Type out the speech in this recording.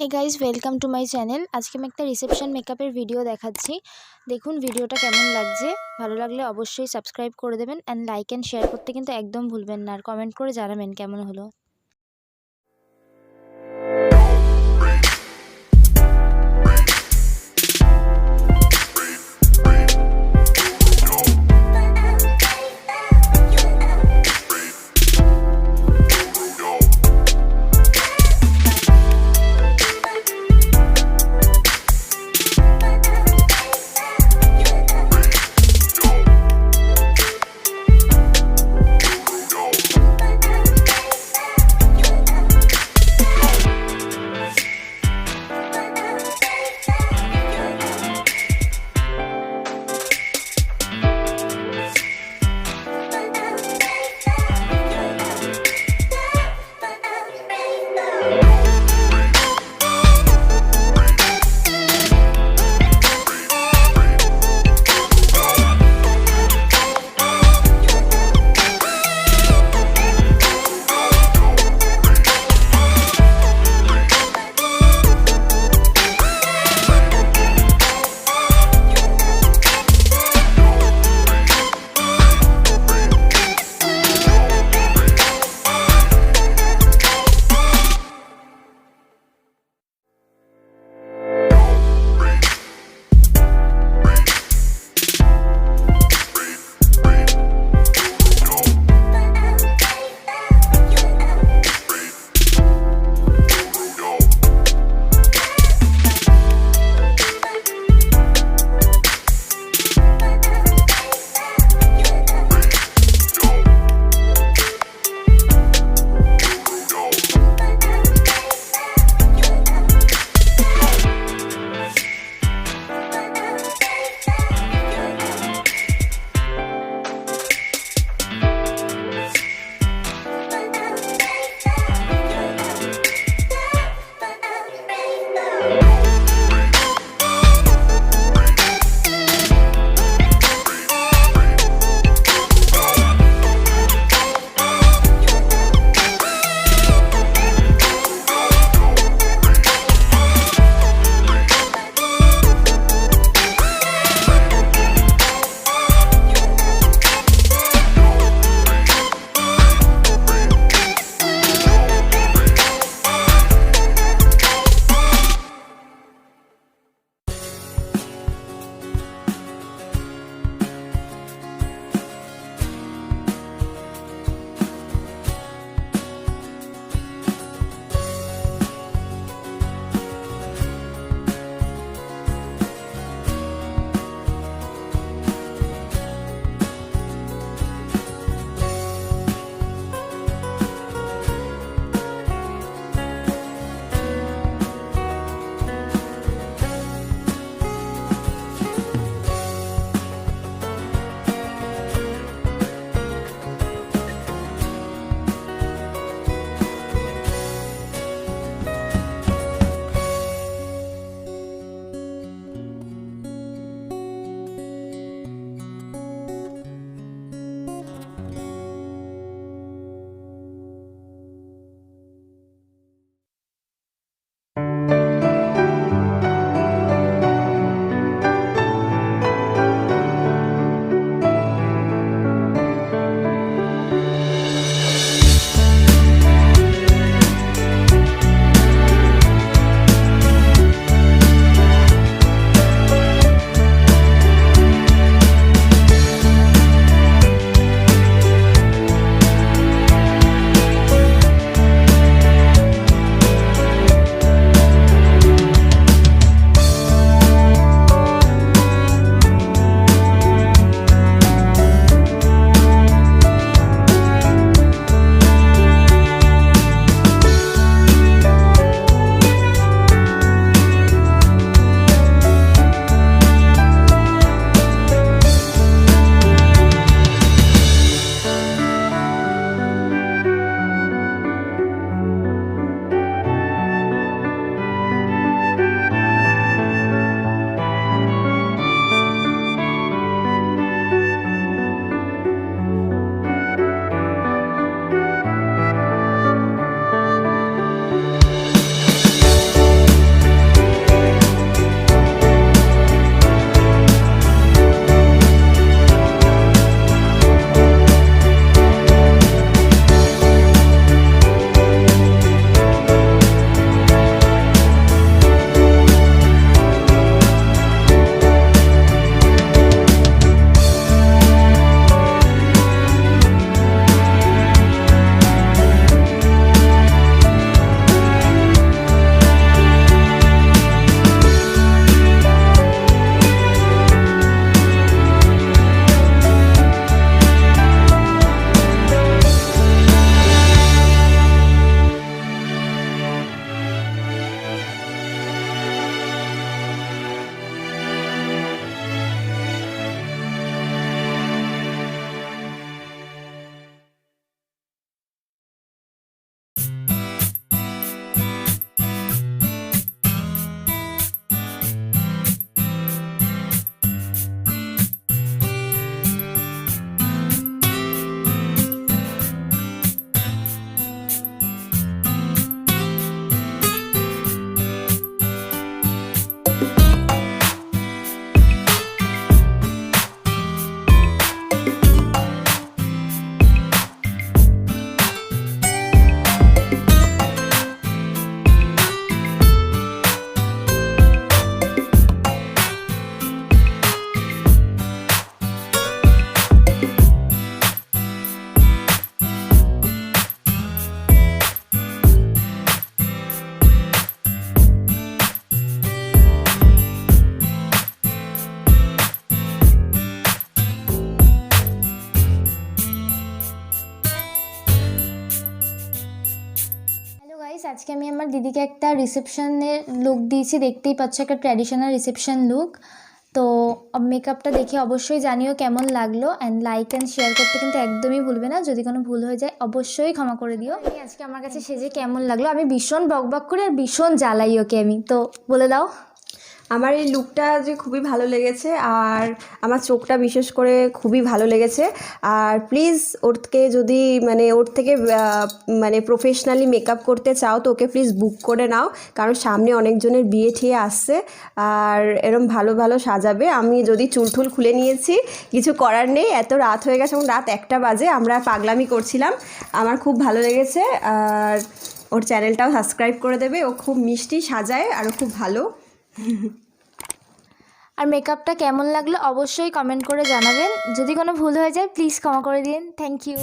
Hey guys welcome to my channel. আজকে আমি একটা রিসেপশন মেকআপের ভিডিও দেখাচ্ছি। দেখুন ভিডিওটা কেমন লাগছে। ভালো লাগলে অবশ্যই সাবস্ক্রাইব করে দেবেন অ্যান্ড লাইক অ্যান্ড শেয়ার করতে কিন্তু একদম ভুলবেন না, আর কমেন্ট করে জানাবেন কেমন হলো। আজকে আমি আমার দিদিকে একটা রিসেপশনের লুক দিয়েছি, দেখতেই পাচ্ছ একটা ট্র্যাডিশনাল রিসেপশন লুক। তো মেকআপটা দেখে অবশ্যই জানিও কেমন লাগলো, অ্যান্ড লাইক অ্যান্ড শেয়ার করতে কিন্তু একদমই ভুলবে না। যদি কোনো ভুল হয়ে যায় অবশ্যই ক্ষমা করে দিও। আজকে আমার কাছে সেজে কেমন লাগলো, আমি ভীষণ বকবক করি আর ভীষণ জ্বালাই ওকে আমি, তো বলে দাও। আমার এই লুকটা যে খুবই ভালো লেগেছে, আর আমার চোখটা বিশেষ করে খুবই ভালো লেগেছে। আর প্লিজ ওরকে যদি ওর থেকে প্রফেশনালি মেকআপ করতে চাও তো ওকে প্লিজ বুক করে নাও, কারণ সামনে অনেকজনের বিয়ে ঠিয়ে আসছে আর এরম ভালো ভালো সাজাবে। আমি যদি চুলঠুল খুলে নিয়েছি, কিছু করার নেই, এত রাত হয়ে গেছে এবং রাত 1টা বাজে, আমরা পাগলামি করছিলাম। আমার খুব ভালো লেগেছে। আর ওর চ্যানেলটাও সাবস্ক্রাইব করে দেবে, ও খুব মিষ্টি সাজায় আর ও খুব ভালো। আর মেকআপটা কেমন লাগলো অবশ্যই কমেন্ট করে জানাবেন। যদি কোনো ভুল হয়ে যায় প্লিজ ক্ষমা করে দিন। Thank you.